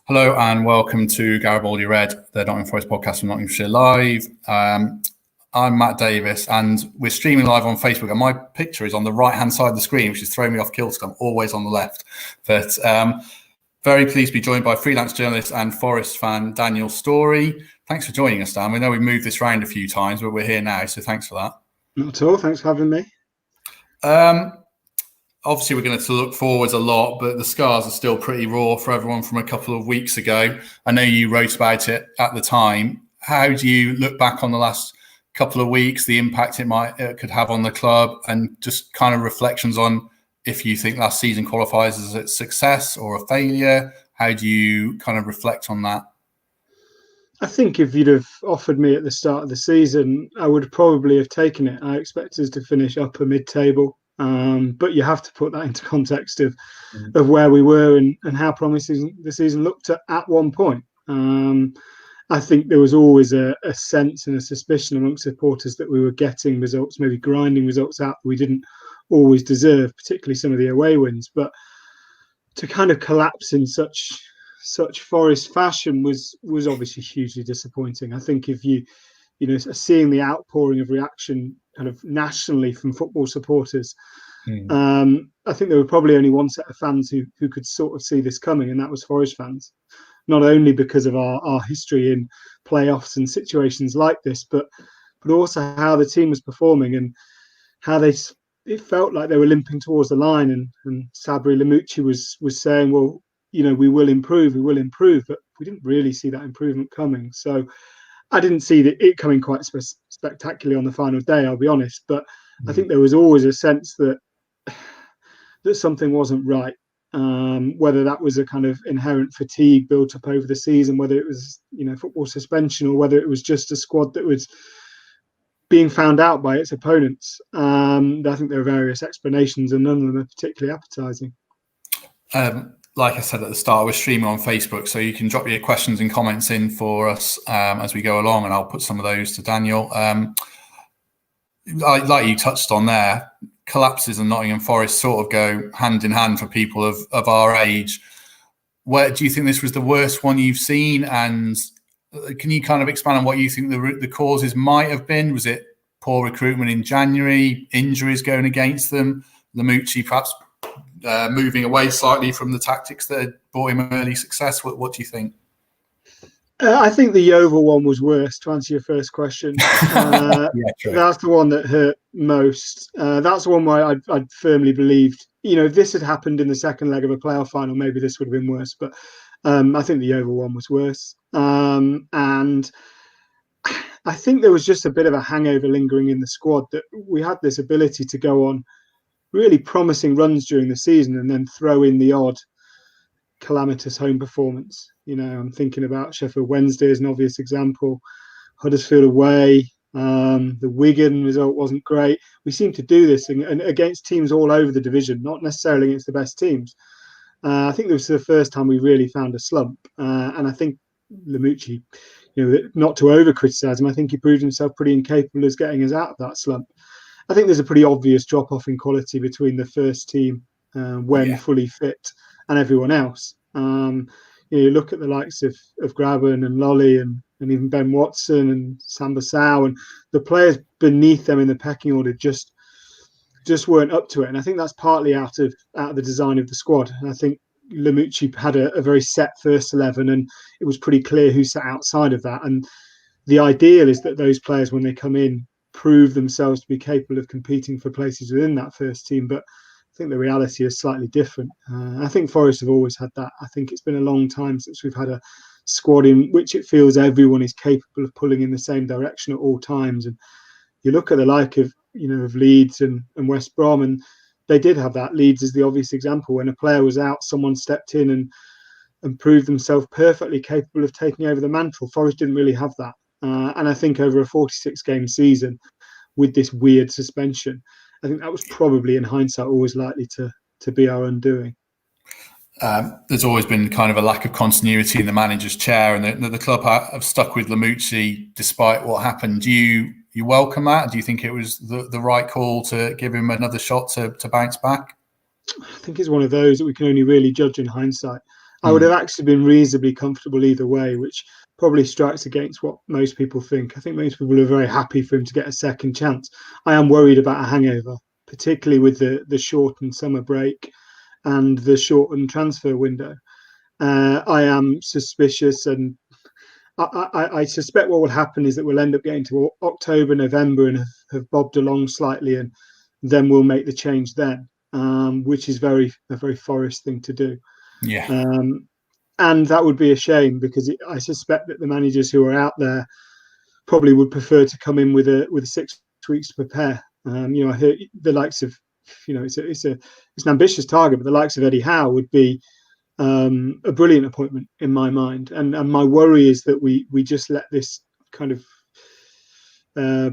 Hello and welcome to Garibaldi Red, the Nottingham Forest podcast from Nottinghamshire Live. I'm Matt Davis and we're streaming live on Facebook, and my picture is on the right-hand side of the screen, which is throwing me off kilter. I'm always on the left. But very pleased to be joined by freelance journalist and Forest fan Daniel Storey. Thanks for joining us, Dan. We know we've moved this around a few times, but we're here now, so thanks for that. Not at all. Thanks for having me. Obviously, we're going to look forwards a lot, but the scars are still pretty raw for everyone from a couple of weeks ago. I know you wrote about it at the time. How do you look back on the last couple of weeks, the impact it could have on the club, and just kind of reflections on if you think last season qualifies as a success or a failure? How do you kind of reflect on that? I think if you'd have offered me at the start of the season, I would probably have taken it. I expect us to finish upper mid-table. But you have to put that into context of where we were and how promising the season looked at one point. I think there was always a sense and a suspicion amongst supporters that we were getting results, maybe grinding results out that we didn't always deserve, particularly some of the away wins. But to kind of collapse in such Forest fashion was obviously hugely disappointing. I think if you seeing the outpouring of reaction kind of nationally from football supporters, I think there were probably only one set of fans who could sort of see this coming, and that was Forest fans. Not only because of our history in playoffs and situations like this, but also how the team was performing and how it felt like they were limping towards the line. And Sabri Lamouchi was saying, well, we will improve, but we didn't really see that improvement coming. So I didn't see it coming quite spectacularly on the final day, I'll be honest. But I think there was always a sense that something wasn't right. Whether that was a kind of inherent fatigue built up over the season, whether it was football suspension, or whether it was just a squad that was being found out by its opponents. I think there are various explanations, and none of them are particularly appetising. Like I said at the start, we're streaming on Facebook, so you can drop your questions and comments in for us as we go along, and I'll put some of those to Daniel. Like you touched on there, collapses in Nottingham Forest sort of go hand in hand for people of our age. Where do you think this was the worst one you've seen? And can you kind of expand on what you think the causes might have been? Was it poor recruitment in January, injuries going against them, Lamouchi perhaps moving away slightly from the tactics that had brought him early success? What do you think? I think the Yeovil one was worse, to answer your first question. Yeah, true. That's the one that hurt most. That's the one where I'd firmly believed, if this had happened in the second leg of a playoff final, maybe this would have been worse. But I think the Yeovil one was worse. And I think there was just a bit of a hangover lingering in the squad, that we had this ability to go on really promising runs during the season and then throw in the odd calamitous home performance. I'm thinking about Sheffield Wednesday as an obvious example, Huddersfield away, the Wigan result wasn't great. We seem to do this and against teams all over the division, not necessarily against the best teams. I think this was the first time we really found a slump, and I think Lamouchi, not to over criticise him, I think he proved himself pretty incapable of getting us out of that slump. I think there's a pretty obvious drop-off in quality between the first team when fully fit and everyone else. You look at the likes of Graben and Lolly and even Ben Watson and Samba Sow, and the players beneath them in the pecking order just weren't up to it. And I think that's partly out of the design of the squad. And I think Lamouchi had a very set first 11, and it was pretty clear who sat outside of that. And the ideal is that those players, when they come in, prove themselves to be capable of competing for places within that first team. But I think the reality is slightly different. I think Forest have always had that. I think it's been a long time since we've had a squad in which it feels everyone is capable of pulling in the same direction at all times. And you look at the like of Leeds and West Brom, and they did have that. Leeds is the obvious example. When a player was out, someone stepped in and proved themselves perfectly capable of taking over the mantle. Forest didn't really have that. And I think over a 46-game season with this weird suspension, I think that was probably, in hindsight, always likely to be our undoing. There's always been kind of a lack of continuity in the manager's chair, and the club have stuck with Lamouchi despite what happened. Do you welcome that? Do you think it was the right call to give him another shot to bounce back? I think it's one of those that we can only really judge in hindsight. I would have actually been reasonably comfortable either way, which probably strikes against what most people think. I think most people are very happy for him to get a second chance. I am worried about a hangover, particularly with the shortened summer break and the shortened transfer window. I am suspicious, and I suspect what will happen is that we'll end up getting to October, November, and have bobbed along slightly, and then we'll make the change then, which is a very Forest thing to do. Yeah. And that would be a shame, because I suspect that the managers who are out there probably would prefer to come in with 6 weeks to prepare. I heard the likes of, it's an ambitious target, but the likes of Eddie Howe would be a brilliant appointment in my mind. And my worry is that we just let this kind of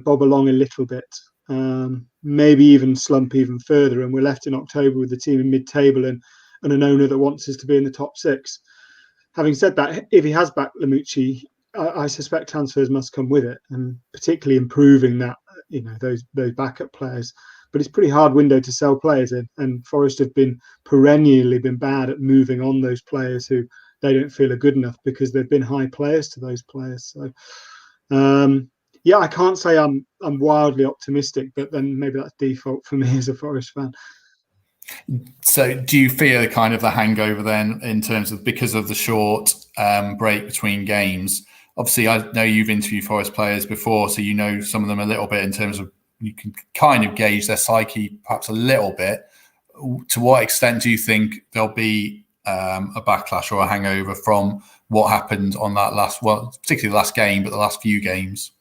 bob along a little bit, maybe even slump even further, and we're left in October with the team in mid-table and an owner that wants us to be in the top 6. Having said that, if he has backed Lamouchi, I suspect transfers must come with it, and particularly improving that, those backup players. But it's a pretty hard window to sell players in, and Forest have perennially been bad at moving on those players who they don't feel are good enough, because they've been high players to those players. So, I can't say I'm wildly optimistic, but then maybe that's default for me as a Forest fan. So do you fear kind of the hangover then, in terms of, because of the short break between games? Obviously, I know you've interviewed Forest players before, so you know some of them a little bit in terms of, you can kind of gauge their psyche perhaps a little bit. To what extent do you think there'll be a backlash or a hangover from what happened on that particularly the last game, but the last few games?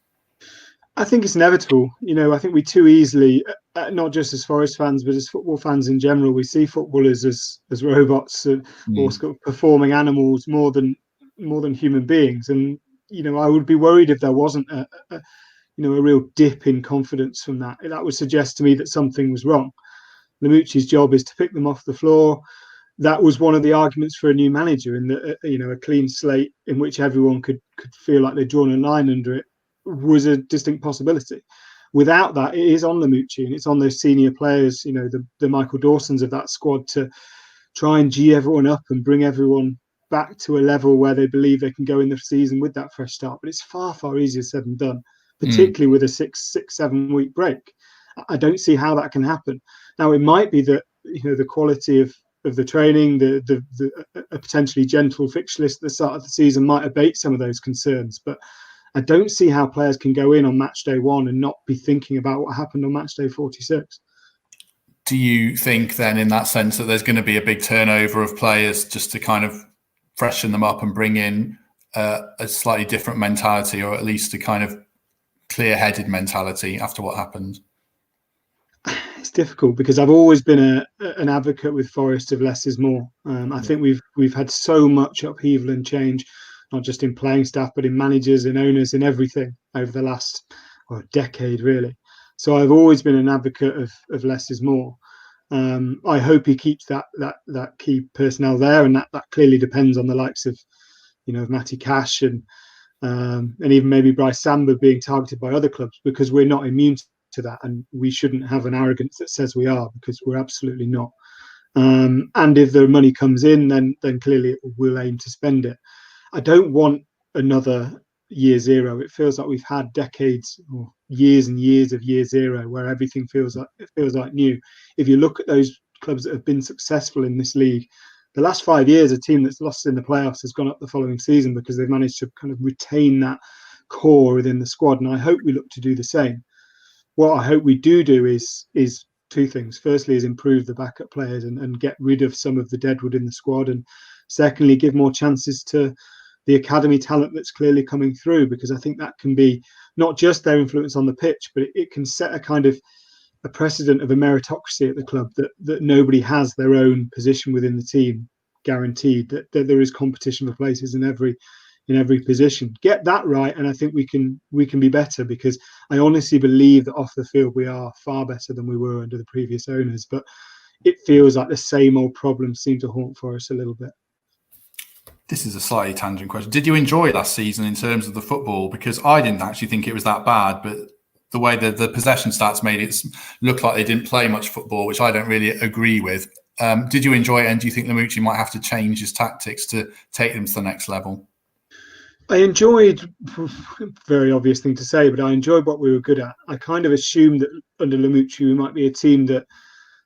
I think it's inevitable. I think we too easily, not just as Forest fans, but as football fans in general, we see footballers as robots or sort of performing animals more than human beings. And I would be worried if there wasn't a real dip in confidence from that. That would suggest to me that something was wrong. Lamouchi's job is to pick them off the floor. That was one of the arguments for a new manager, in that a clean slate in which everyone could feel like they'd drawn a line under it was a distinct possibility. Without that, it is on Lamouchi, and it's on those senior players, the Michael Dawsons of that squad, to try and G everyone up and bring everyone back to a level where they believe they can go in the season with that fresh start. But it's far, far easier said than done, particularly with a 6-7 week break. I don't see how that can happen. Now, it might be that the quality of the training, the a potentially gentle fixture list at the start of the season might abate some of those concerns, but I don't see how players can go in on match day 1 and not be thinking about what happened on match day 46. Do you think then, in that sense, that there's going to be a big turnover of players just to kind of freshen them up and bring in a slightly different mentality, or at least a kind of clear-headed mentality after what happened? It's difficult, because I've always been an advocate with Forest of less is more. I think we've had so much upheaval and change, not just in playing staff, but in managers and owners and everything over the last decade, really. So I've always been an advocate of less is more. I hope he keeps that key personnel there, and that clearly depends on the likes of Matty Cash and even maybe Bryce Samba being targeted by other clubs, because we're not immune to that, and we shouldn't have an arrogance that says we are, because we're absolutely not. And if the money comes in, then clearly we'll aim to spend it. I don't want another year zero. It feels like we've had decades or years and years of year zero where everything feels like new. If you look at those clubs that have been successful in this league, the last 5 years, a team that's lost in the playoffs has gone up the following season, because they've managed to kind of retain that core within the squad. And I hope we look to do the same. What I hope we do is two things. Firstly, is improve the backup players and get rid of some of the deadwood in the squad. And secondly, give more chances to the academy talent that's clearly coming through, because I think that can be not just their influence on the pitch, but it can set a kind of a precedent of a meritocracy at the club, that nobody has their own position within the team guaranteed, that there is competition for places in every position. Get that right, and I think we can be better, because I honestly believe that off the field we are far better than we were under the previous owners, but it feels like the same old problems seem to haunt for us a little bit. This is a slightly tangent question. Did you enjoy last season in terms of the football? Because I didn't actually think it was that bad, but the way the possession stats made it look like they didn't play much football, which I don't really agree with. Did you enjoy it, and do you think Lamouchi might have to change his tactics to take them to the next level? I enjoyed, very obvious thing to say, but I enjoyed what we were good at. I kind of assumed that under Lamouchi we might be a team that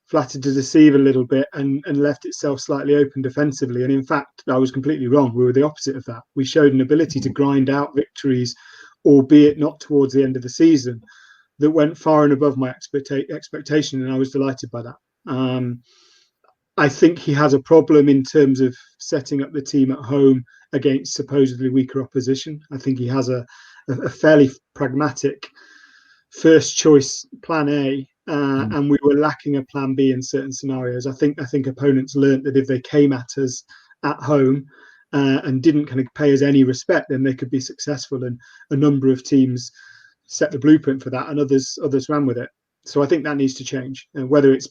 flattered to deceive a little bit and left itself slightly open defensively. And in fact, I was completely wrong. We were the opposite of that. We showed an ability to grind out victories, albeit not towards the end of the season, that went far and above my expectation, and I was delighted by that. I think he has a problem in terms of setting up the team at home against supposedly weaker opposition. I think he has a fairly pragmatic first choice plan A, and we were lacking a plan B in certain scenarios. I think opponents learnt that if they came at us at home and didn't kind of pay us any respect, then they could be successful. And a number of teams set the blueprint for that, and others ran with it. So I think that needs to change. And whether it's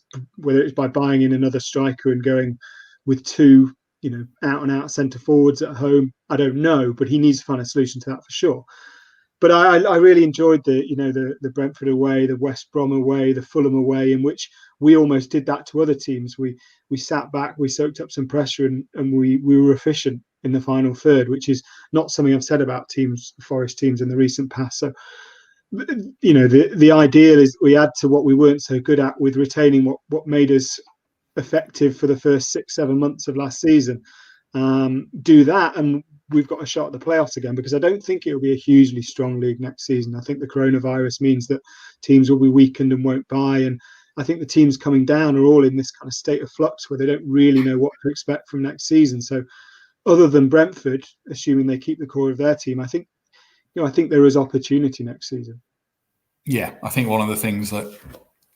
by buying in another striker and going with two, out and out centre forwards at home, I don't know, but he needs to find a solution to that for sure. But I really enjoyed the Brentford away, the West Brom away, the Fulham away, in which we almost did that to other teams. We sat back, we soaked up some pressure, and we were efficient in the final third, which is not something I've said about Forest teams in the recent past. So, the ideal is we add to what we weren't so good at with retaining what made us effective for the first 6-7 months of last season. Do that, and we've got a shot at the playoffs again, because I don't think it will be a hugely strong league next season. I think the coronavirus means that teams will be weakened and won't buy, and I think the teams coming down are all in this kind of state of flux where they don't really know what to expect from next season. So other than Brentford, assuming they keep the core of their team, I think there is opportunity next season. Yeah, I think one of the things that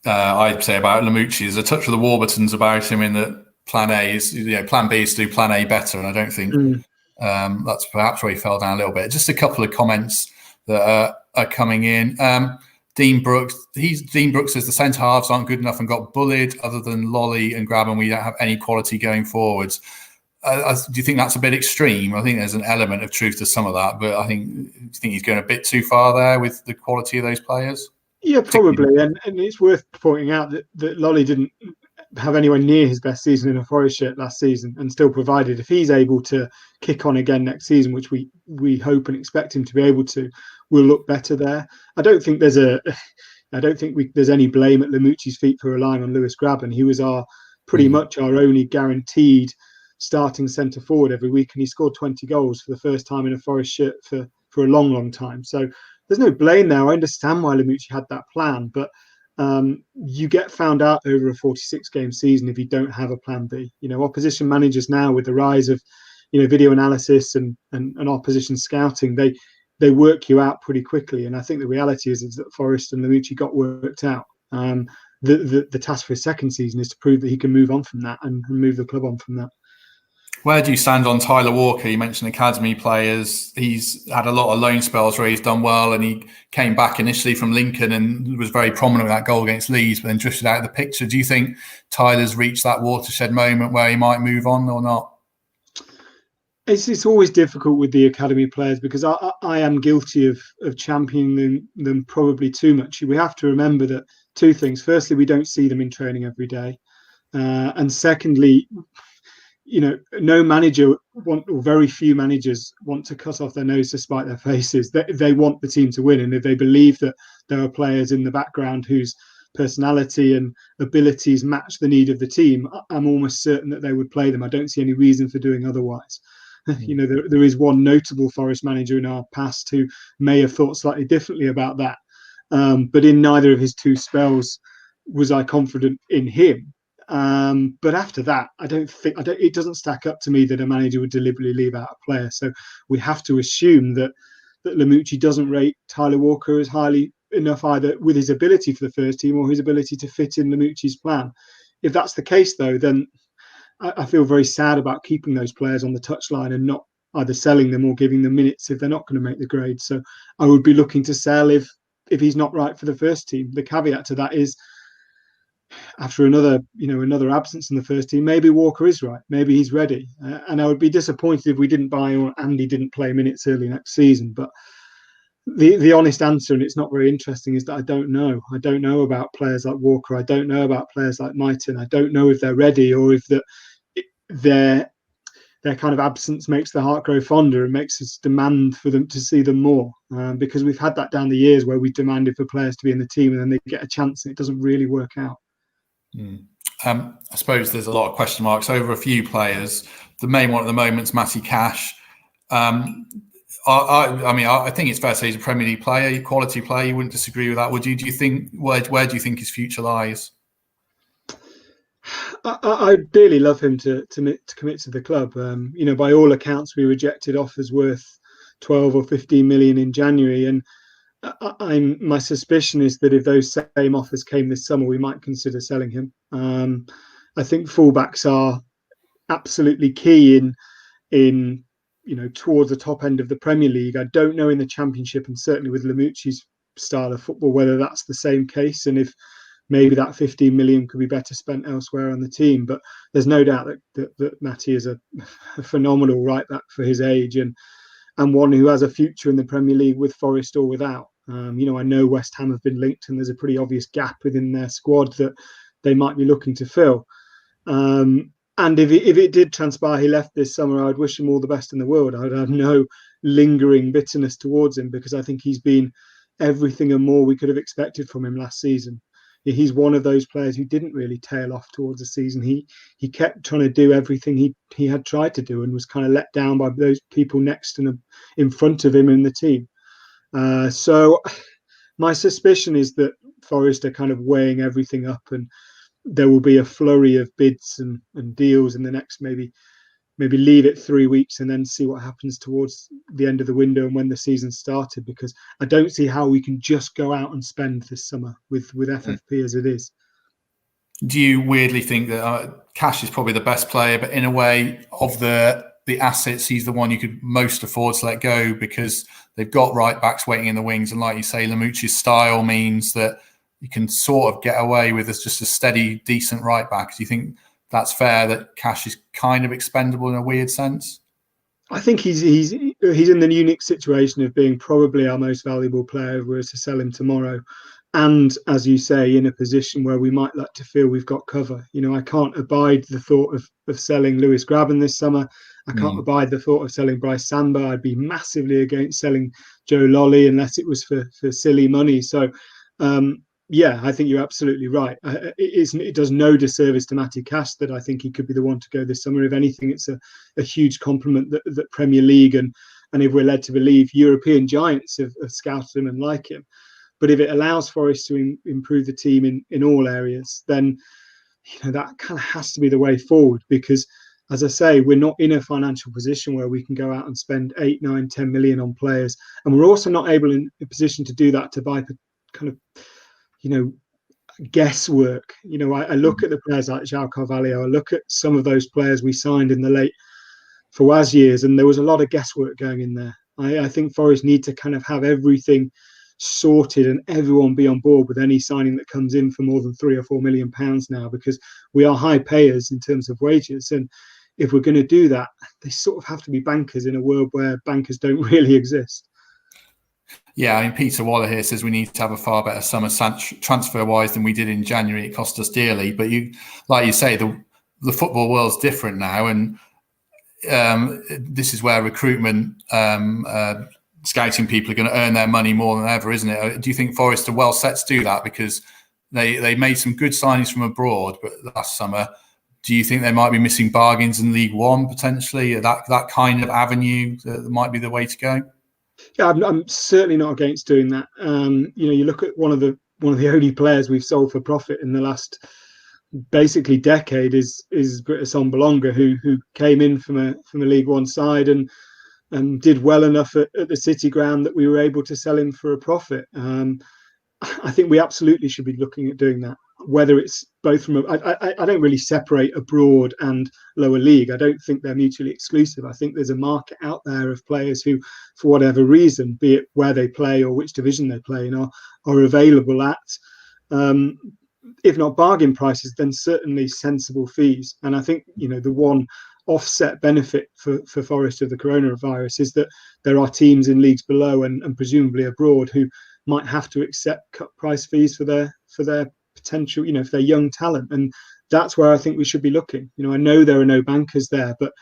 I'd say about Lamouchi is a touch of the Warburtons about him, in that plan A is, plan B is to do plan A better, and I don't think that's perhaps where he fell down a little bit. Just a couple of comments that are coming in. Dean Brooks says the centre halves aren't good enough and got bullied. Other than Lolly and Grabban, we don't have any quality going forwards. Do you think that's a bit extreme? I think there's an element of truth to some of that, but do you think he's going a bit too far there with the quality of those players? Yeah, probably. And it's worth pointing out that Lolly didn't have anywhere near his best season in a Forest shirt last season, and still provided, if he's able to kick on again next season, which we hope and expect him to be able to, we'll look better there. I don't think there's any blame at Lamouchi's feet for relying on Lewis Grabban. He was pretty much our only guaranteed starting centre forward every week, and he scored 20 goals for the first time in a Forest shirt for a long time. So there's no blame there. I understand why Lamouchi had that plan, but you get found out over a 46-game season if you don't have a plan B. Opposition managers now, with the rise of video analysis and opposition scouting, they work you out pretty quickly. And I think the reality is that Forest and Lamouchi got worked out. The task for his second season is to prove that he can move on from that and move the club on from that. Where do you stand on Tyler Walker? You mentioned academy players. He's had a lot of loan spells where he's done well, and he came back initially from Lincoln and was very prominent with that goal against Leeds, but then drifted out of the picture. Do you think Tyler's reached that watershed moment where he might move on or not? It's always difficult with the academy players, because I am guilty of championing them probably too much. We have to remember that two things. Firstly, we don't see them in training every day. And secondly, no manager or very few managers want to cut off their nose to spite their faces. They want the team to win, and if they believe that there are players in the background whose personality and abilities match the need of the team, I'm almost certain that they would play them. I don't see any reason for doing otherwise. There is one notable Forest manager in our past who may have thought slightly differently about that, but in neither of his two spells was I confident in him. But after that, it doesn't stack up to me that a manager would deliberately leave out a player. So we have to assume that Lamouchi doesn't rate Tyler Walker as highly enough, either with his ability for the first team or his ability to fit in Lamouchi's plan. If that's the case, though, then I feel very sad about keeping those players on the touchline and not either selling them or giving them minutes if they're not going to make the grade. So I would be looking to sell if he's not right for the first team. The caveat to that is, after another absence in the first team, maybe Walker is right. Maybe he's ready. And I would be disappointed if we didn't buy or Andy didn't play minutes early next season. But The honest answer, and it's not very interesting, is that I don't know. I don't know about players like Walker. I don't know about players like Mighton. I don't know if they're ready, or if their kind of absence makes the heart grow fonder and makes us demand for them to see them more. Because we've had that down the years where we demanded for players to be in the team and then they get a chance and it doesn't really work out. I suppose there's a lot of question marks over a few players. The main one at the moment is Matty Cash. I think it's fair to say he's a Premier League player, quality player. You wouldn't disagree with that, would you? Do you think where do you think his future lies? I'd really love him to commit to the club. By all accounts, we rejected offers worth 12 or 15 million in January, and my suspicion is that if those same offers came this summer, we might consider selling him. I think fullbacks are absolutely key in towards the top end of the Premier League. I don't know in the Championship, and certainly with Lamucci's style of football, whether that's the same case, and if maybe that 15 million could be better spent elsewhere on the team. But there's no doubt that Matty is a phenomenal right back for his age, and one who has a future in the Premier League with Forest or without. I know West Ham have been linked, and there's a pretty obvious gap within their squad that they might be looking to fill. And if it did transpire he left this summer, I'd wish him all the best in the world. I'd have no lingering bitterness towards him, because I think he's been everything and more we could have expected from him last season. He's one of those players who didn't really tail off towards the season. He kept trying to do everything he had tried to do, and was kind of let down by those people next and in front of him in the team. So my suspicion is that Forest are kind of weighing everything up, and there will be a flurry of bids and deals in the next maybe leave it 3 weeks and then see what happens towards the end of the window and when the season started, because I don't see how we can just go out and spend this summer with FFP as it is. Do you weirdly think that Cash is probably the best player, but in a way of the assets, he's the one you could most afford to let go, because they've got right backs waiting in the wings, and like you say, Lamucci's style means that you can sort of get away with just a steady, decent right back. Do you think that's fair, that Cash is kind of expendable in a weird sense? I think he's in the unique situation of being probably our most valuable player if we were to sell him tomorrow. And as you say, in a position where we might like to feel we've got cover. I can't abide the thought of selling Lewis Graben this summer. I can't abide the thought of selling Bryce Samba. I'd be massively against selling Joe Lolly unless it was for silly money. So, I think you're absolutely right. It does no disservice to Matty Cash that I think he could be the one to go this summer. If anything, it's a huge compliment that Premier League and if we're led to believe European giants have scouted him and like him. But if it allows Forest to improve the team in all areas, then that kind of has to be the way forward, because, as I say, we're not in a financial position where we can go out and spend 8, 9, 10 million on players. And we're also not able in a position to do that to buy kind of, guesswork. I look at the players like João Carvalho. I look at some of those players we signed in the late Fawaz years, and there was a lot of guesswork going in there. I think Forest need to kind of have everything sorted and everyone be on board with any signing that comes in for more than £3 or £4 million now, because we are high payers in terms of wages. And if we're going to do that, they sort of have to be bankers in a world where bankers don't really exist. Yeah, I mean, Peter Waller here says we need to have a far better summer transfer-wise than we did in January. It cost us dearly. But like you say, the football world's different now, and this is where recruitment, scouting people are going to earn their money more than ever, isn't it? Do you think Forest are well set to do that? Because they made some good signings from abroad, but last summer, do you think they might be missing bargains in League One potentially? That kind of avenue that might be the way to go? Yeah, I'm certainly not against doing that. You look at one of the only players we've sold for profit in the last basically decade is Britta Sombolonga, who came in from a League One side and did well enough at the City ground that we were able to sell him for a profit. I think we absolutely should be looking at doing that. Whether it's both from I don't really separate abroad and lower league. I don't think they're mutually exclusive. I think there's a market out there of players who, for whatever reason, be it where they play or which division they play in, are available at, if not bargain prices, then certainly sensible fees. And I think the one offset benefit for Forest of the coronavirus is that there are teams in leagues below and presumably abroad who might have to accept cut price fees for their potential, for their young talent. And that's where I think we should be looking. I know there are no bankers there, but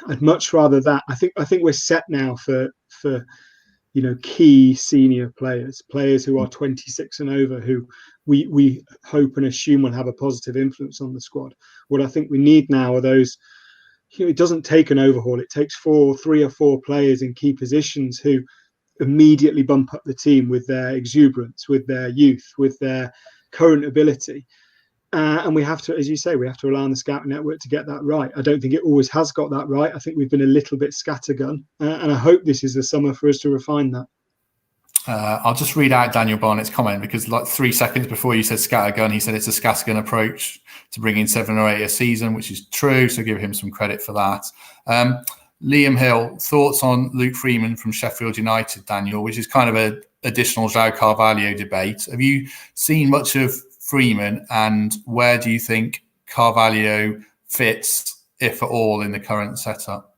I'd much rather that. I think we're set now for key senior players who are 26 and over, who we hope and assume will have a positive influence on the squad. What I think we need now are those. It doesn't take an overhaul. It takes 3 or 4 players in key positions who immediately bump up the team with their exuberance, with their youth, with their current ability. And we have to, as you say, we have to rely on the scouting network to get that right. I don't think it always has got that right. I think we've been a little bit scattergun, and I hope this is the summer for us to refine that. I'll just read out Daniel Barnett's comment, because like 3 seconds before you said scattergun, he said it's a scattergun approach to bring in 7 or 8 a season, which is true. So give him some credit for that. Liam Hill, thoughts on Luke Freeman from Sheffield United, Daniel, which is kind of an additional João Carvalho debate. Have you seen much of Freeman, and where do you think Carvalho fits, if at all, in the current setup?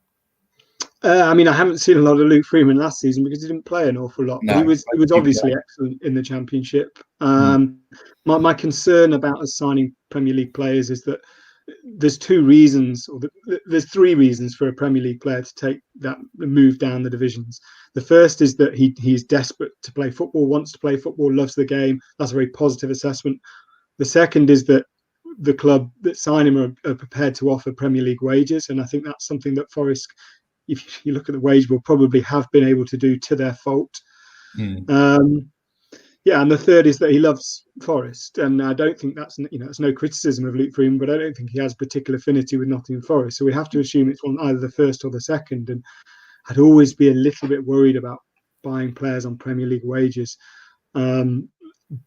I haven't seen a lot of Luke Freeman last season because he didn't play an awful lot. No, but he was obviously excellent in the Championship. My concern about us signing Premier League players is that there's 2 reasons, or there's 3 reasons for a Premier League player to take that move down the divisions. The first is that he's desperate to play football, wants to play football, loves the game. That's a very positive assessment. The second is that the club that sign him are prepared to offer Premier League wages, and I think that's something that Forest, if you look at the wage, will probably have been able to do to their fault. And the third is that he loves Forest, and I don't think that's it's no criticism of Luke Freeman, but I don't think he has particular affinity with Nottingham Forest. So we have to assume it's either the first or the second. And I'd always be a little bit worried about buying players on Premier League wages,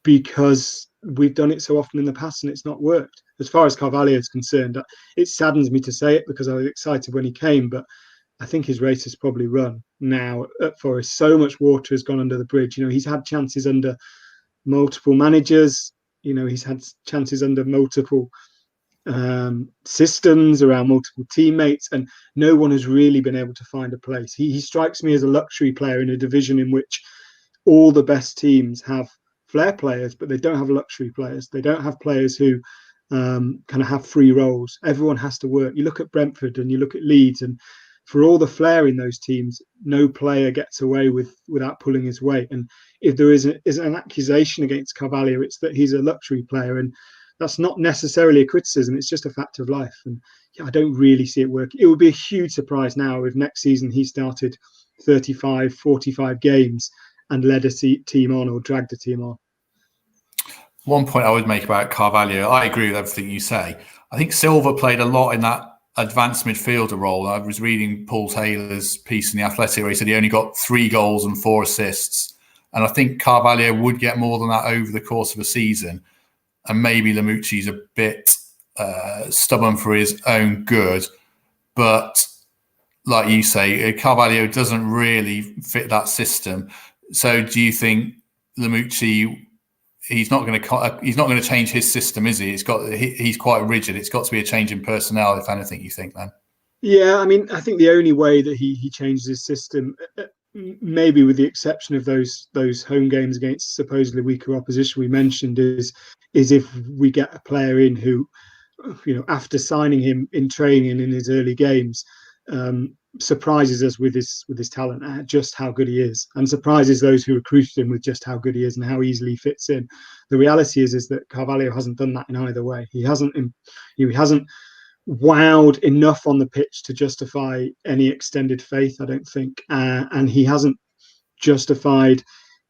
because we've done it so often in the past and it's not worked. As far as Carvalho is concerned, it saddens me to say it because I was excited when he came, but I think his race has probably run now at Forest. So much water has gone under the bridge. He's had chances under multiple managers. He's had chances under multiple systems, around multiple teammates, and no one has really been able to find a place. He strikes me as a luxury player in a division in which all the best teams have flair players, but they don't have luxury players. They don't have players who kind of have free roles. Everyone has to work. You look at Brentford and you look at Leeds, and for all the flair in those teams, no player gets away without pulling his weight. And if there is an accusation against Carvalho, it's that he's a luxury player, and that's not necessarily a criticism. It's just a fact of life. And I don't really see it working. It would be a huge surprise now if next season he started 35, 45 games and led a team on or dragged a team on. One point I would make about Carvalho, I agree with everything you say. I think Silva played a lot in that advanced midfielder role. I was reading Paul Taylor's piece in The Athletic where he said he only got 3 goals and 4 assists. And I think Carvalho would get more than that over the course of a season. And maybe Lamucci's a bit stubborn for his own good. But like you say, Carvalho doesn't really fit that system. So do you think Lamucci, he's not going to change his system, is he? He's quite rigid. It's got to be a change in personnel, if anything, you think then? Yeah, I think the only way that he changes his system, maybe with the exception of those home games against supposedly weaker opposition we mentioned, is if we get a player in who, after signing him in training and in his early games, surprises us with his talent, just how good he is, and surprises those who recruited him with just how good he is and how easily he fits in. The reality is that Carvalho hasn't done that in either way. He hasn't wowed enough on the pitch to justify any extended faith, I don't think, and he hasn't justified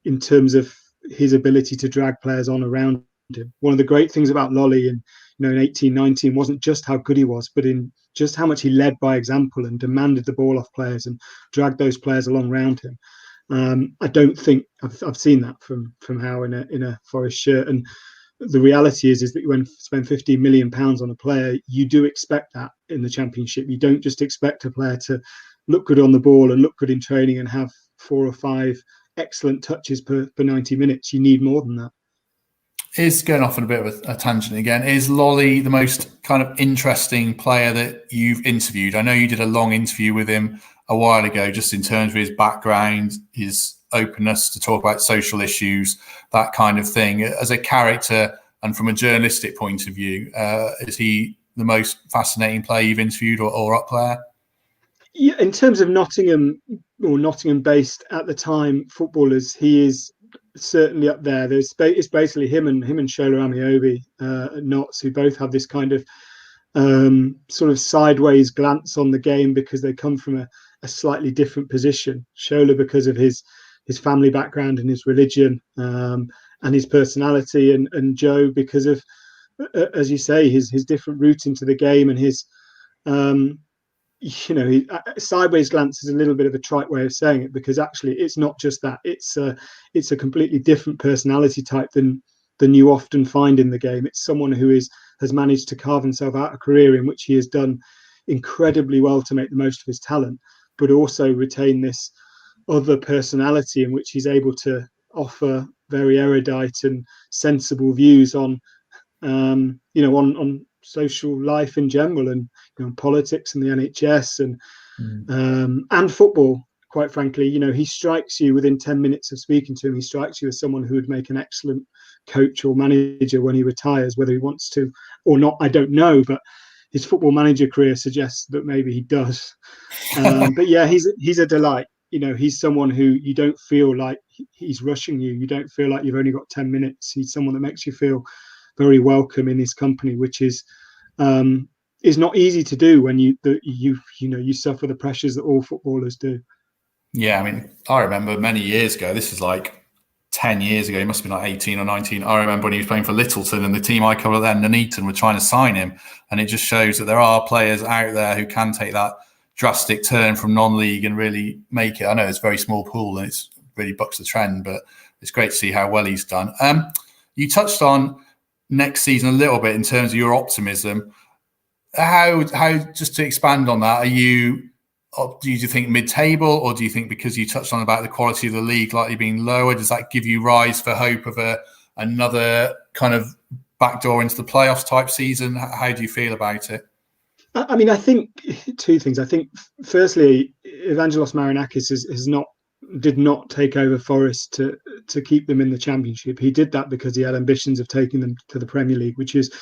in terms of his ability to drag players on around him. One of the great things about Lolly in 18-19 wasn't just how good he was, but in just how much he led by example and demanded the ball off players and dragged those players along around him. I don't think I've seen that from Howe in a Forest shirt. And the reality is that when you spend £15 million on a player, you do expect that in the Championship. You don't just expect a player to look good on the ball and look good in training and have 4 or 5 excellent touches per 90 minutes. You need more than that. Is going off on a bit of a tangent again. Is Lolly the most kind of interesting player that you've interviewed? I know you did a long interview with him a while ago, just in terms of his background, his openness to talk about social issues, that kind of thing. As a character and from a journalistic point of view, is he the most fascinating player you've interviewed or up there? Yeah, in terms of Nottingham or Nottingham-based at the time footballers, he is certainly up there. It's basically him and Shola Amiobi at Notts, who both have this kind of sort of sideways glance on the game because they come from a slightly different position. Shola because of his family background and his religion and his personality, and Joe because of, as you say, his different route into the game and his sideways glance is a little bit of a trite way of saying it, because actually it's not just that. It's a completely different personality type than you often find in the game. It's someone who has managed to carve himself out a career in which he has done incredibly well to make the most of his talent, but also retain this other personality in which he's able to offer very erudite and sensible views on on social life in general, and politics and the NHS and football. Quite frankly, he strikes you within 10 minutes of speaking to him. He strikes you as someone who would make an excellent coach or manager when he retires. Whether he wants to or not, I don't know, but his football manager career suggests that maybe he does. But yeah, he's a delight. He's someone who you don't feel like he's rushing you. You don't feel like you've only got 10 minutes. He's someone that makes you feel very welcome in his company, which is not easy to do when you suffer the pressures that all footballers do. Yeah, I mean, I remember many years ago, this is like 10 years ago, he must have been like 18 or 19. I remember when he was playing for Littleton, and the team I covered then, Nuneaton, were trying to sign him. And it just shows that there are players out there who can take that drastic turn from non-league and really make it. I know it's a very small pool and it's really bucks the trend, but it's great to see how well he's done. You touched on next season a little bit in terms of your optimism. How just to expand on that, do you think mid-table, or do you think, because you touched on about the quality of the league likely being lower, does that give you rise for hope of another kind of backdoor into the playoffs type season? How do you feel about it? I mean, I think two things. I think firstly, Evangelos Marinakis did not take over Forest to keep them in the Championship. He did that because he had ambitions of taking them to the Premier League, which is,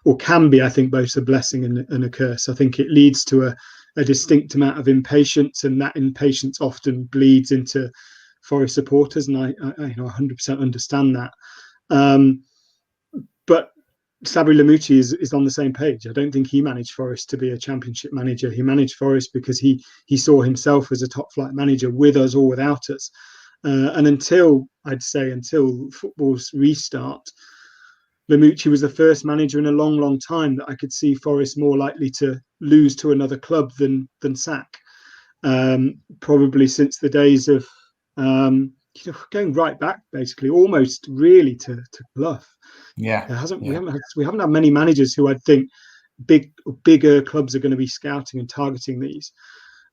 or can be, I think, both a blessing and a curse. I think it leads to a distinct amount of impatience, and that impatience often bleeds into Forest supporters, and I 100% understand that. But Sabri Lamouchi is on the same page. I don't think he managed Forest to be a Championship manager. He managed Forest because he saw himself as a top flight manager, with us or without us. And until football's restart, Lamouchi was the first manager in a long, long time that I could see Forest more likely to lose to another club than sack. Probably since the days of going right back, basically, almost really to Clough. Yeah, we haven't had many managers who I'd think bigger clubs are going to be scouting and targeting these.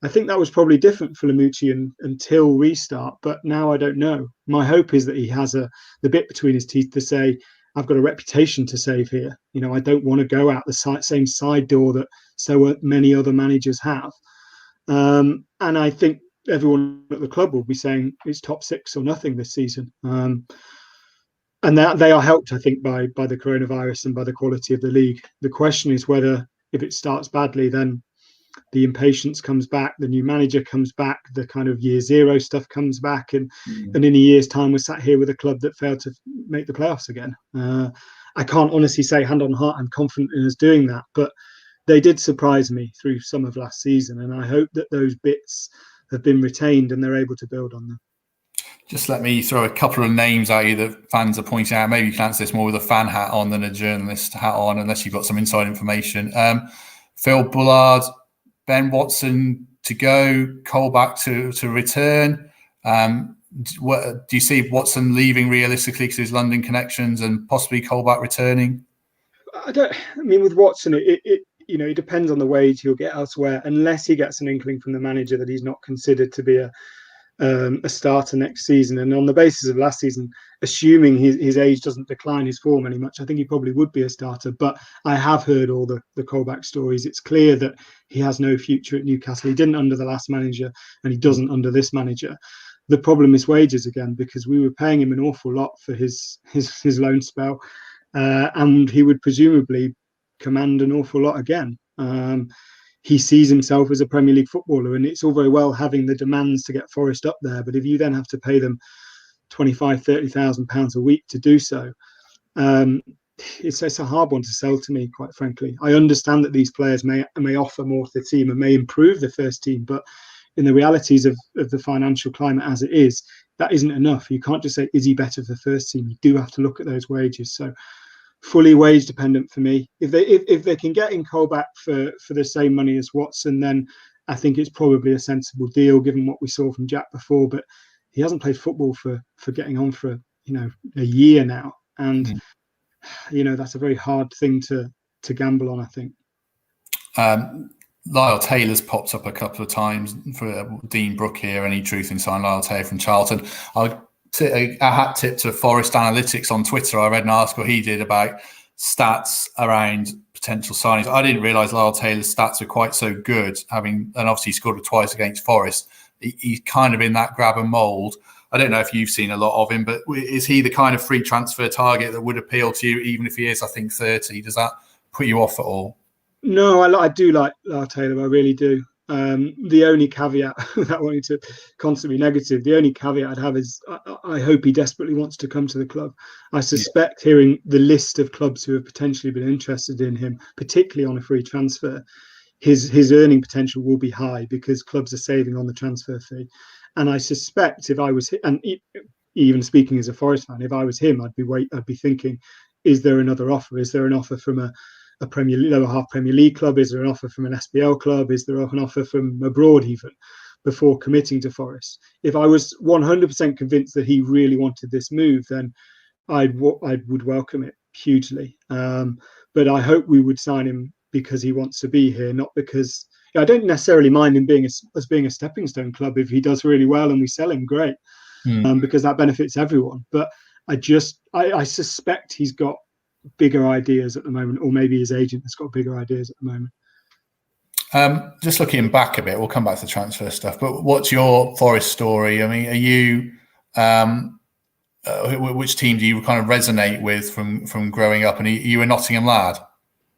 I think that was probably different for Lamouchi until restart, but now I don't know. My hope is that he has the bit between his teeth to say, I've got a reputation to save here. I don't want to go out the same side door that so many other managers have. And I think everyone at the club will be saying it's top 6 or nothing this season. And that they are helped, I think, by the coronavirus and by the quality of the league. The question is whether, if it starts badly, then the impatience comes back, the new manager comes back, the kind of year zero stuff comes back, and in a year's time we're sat here with a club that failed to make the playoffs again. I can't honestly say hand on heart I'm confident in us doing that, but they did surprise me through some of last season, and I hope that those bits have been retained and they're able to build on them. Just let me throw a couple of names at you that fans are pointing out. Maybe you can answer this more with a fan hat on than a journalist hat on, unless you've got some inside information. Phil Bullard, Ben Watson to go, Colback to return. Do you see Watson leaving realistically because of his London connections, and possibly Colback returning? With Watson, it depends on the wage he'll get elsewhere, unless he gets an inkling from the manager that he's not considered to be a starter next season. And on the basis of last season, assuming his age doesn't decline his form any much, I think he probably would be a starter. But I have heard all the Colback stories. It's clear that he has no future at Newcastle. He didn't under the last manager, and he doesn't under this manager. The problem is wages again, because we were paying him an awful lot for his loan spell, and he would presumably command an awful lot again. He sees himself as a Premier League footballer, and it's all very well having the demands to get Forest up there, but if you then have to pay them £25,000-30,000 a week to do so, it's a hard one to sell to me, quite frankly. I understand that these players may offer more to the team and may improve the first team, but in the realities of the financial climate as it is, that isn't enough. You can't just say, is he better for the first team? You do have to look at those wages. So fully wage dependent for me. If they can get in Colback for the same money as Watson, then I think it's probably a sensible deal given what we saw from Jack before. But he hasn't played football for getting on for a year now, and that's a very hard thing to gamble on, I think. Lyle Taylor's popped up a couple of times for Dean Brook here. Any truth in signing Lyle Taylor from Charlton? A hat tip to Forest Analytics on Twitter. I read an article he did about stats around potential signings. I didn't realise Lyle Taylor's stats are quite so good, and obviously he scored twice against Forest. He's kind of in that grab and mould. I don't know if you've seen a lot of him, but is he the kind of free transfer target that would appeal to you, even if he is, I think, 30? Does that put you off at all? No, I do like Lyle Taylor. I really do. The only caveat, without wanting to constantly be negative, the only caveat I'd have is I hope he desperately wants to come to the club. I suspect, hearing the list of clubs who have potentially been interested in him, particularly on a free transfer, his earning potential will be high because clubs are saving on the transfer fee. And I suspect if I was, and even speaking as a Forest fan, if I was him, I'd be thinking, is there another offer? Is there an offer from a lower half Premier League club? Is there an offer from an SPL club? Is there an offer from abroad even, before committing to Forest? If I was 100% convinced that he really wanted this move, then I would welcome it hugely. But I hope we would sign him because he wants to be here, not because I don't necessarily mind him being a stepping stone club. If he does really well and we sell him, great, because that benefits everyone. But I suspect he's got bigger ideas at the moment, or maybe his agent has got bigger ideas at the moment. Just looking back a bit, we'll come back to the transfer stuff, but what's your Forest story? I mean, are you which team do you kind of resonate with from growing up? And are you a Nottingham lad?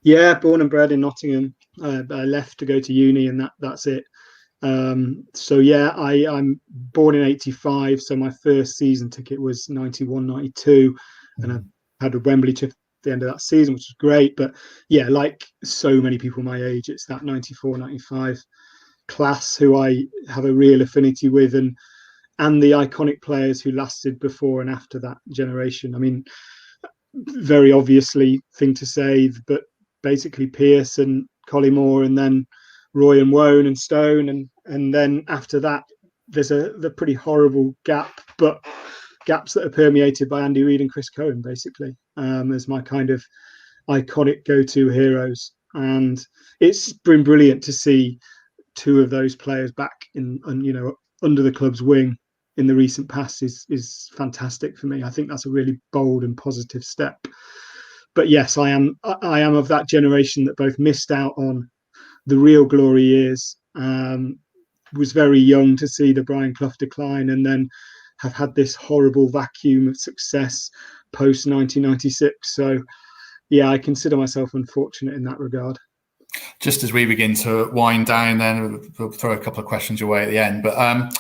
Yeah, born and bred in Nottingham. I left to go to uni, and that's it. So yeah, I'm born in 85, so my first season ticket was 91-92, and I had a Wembley trip the end of that season, which was great. But yeah, like so many people my age, it's that 94-95 class who I have a real affinity with, and the iconic players who lasted before and after that generation. I mean, very obviously thing to say, but basically Pearce and Collymore, and then Roy and Wone and Stone, and then after that there's the pretty horrible gap, but gaps that are permeated by Andy Reid and Chris Cohen, basically, as my kind of iconic go-to heroes. And it's been brilliant to see two of those players back under the club's wing in the recent past is fantastic for me. I think that's a really bold and positive step. But yes, I am of that generation that both missed out on the real glory years, was very young to see the Brian Clough decline, and then have had this horrible vacuum of success post 1996. So yeah, I consider myself unfortunate in that regard. Just as we begin to wind down, then we'll throw a couple of questions your way at the end. But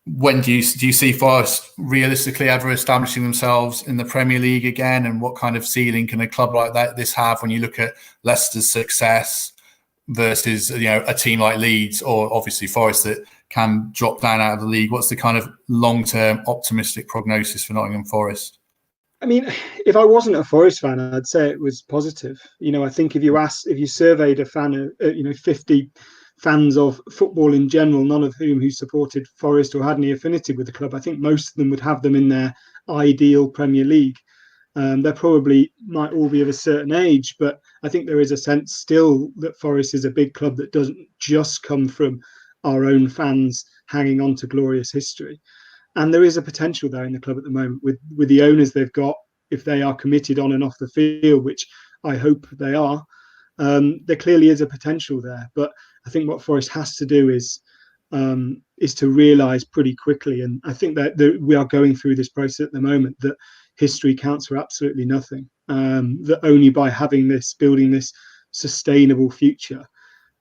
when do you see Forest realistically ever establishing themselves in the Premier League again? And what kind of ceiling can a club like this have when you look at Leicester's success versus a team like Leeds, or obviously Forest that can drop down out of the league? What's the kind of long-term optimistic prognosis for Nottingham Forest? I mean, if I wasn't a Forest fan, I'd say it was positive. I think if you surveyed a fan of 50 fans of football in general, none of who supported Forest or had any affinity with the club, I think most of them would have them in their ideal Premier League. They probably might all be of a certain age, but I think there is a sense still that Forest is a big club that doesn't just come from our own fans hanging on to glorious history. And there is a potential there in the club at the moment with the owners they've got. If they are committed on and off the field, which I hope they are, there clearly is a potential there. But I think what Forest has to do is to realise pretty quickly, and I think that we are going through this process at the moment, that history counts for absolutely nothing. That only by building this sustainable future,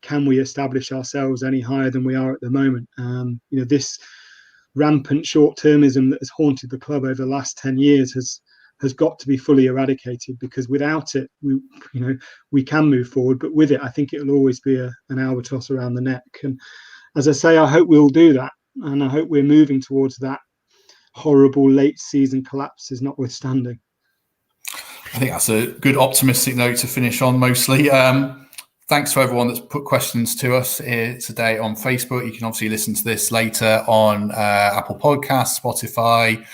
can we establish ourselves any higher than we are at the moment. This rampant short-termism that has haunted the club over the last 10 years has got to be fully eradicated, because without it, we can move forward, but with it, I think it'll always be an albatross around the neck. And as I say, I hope we'll do that, and I hope we're moving towards that, horrible late season collapses notwithstanding. I think that's a good optimistic note to finish on, mostly. Thanks to everyone that's put questions to us here today on Facebook. You can obviously listen to this later on Apple Podcasts, Spotify,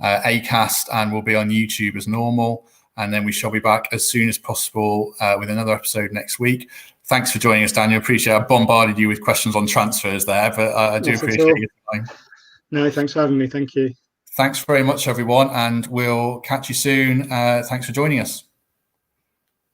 Acast, and we'll be on YouTube as normal. And then we shall be back as soon as possible with another episode next week. Thanks for joining us, Daniel. Appreciate it. I bombarded you with questions on transfers there, but I do appreciate your time. No, thanks for having me. Thank you. Thanks very much, everyone, and we'll catch you soon. Thanks for joining us.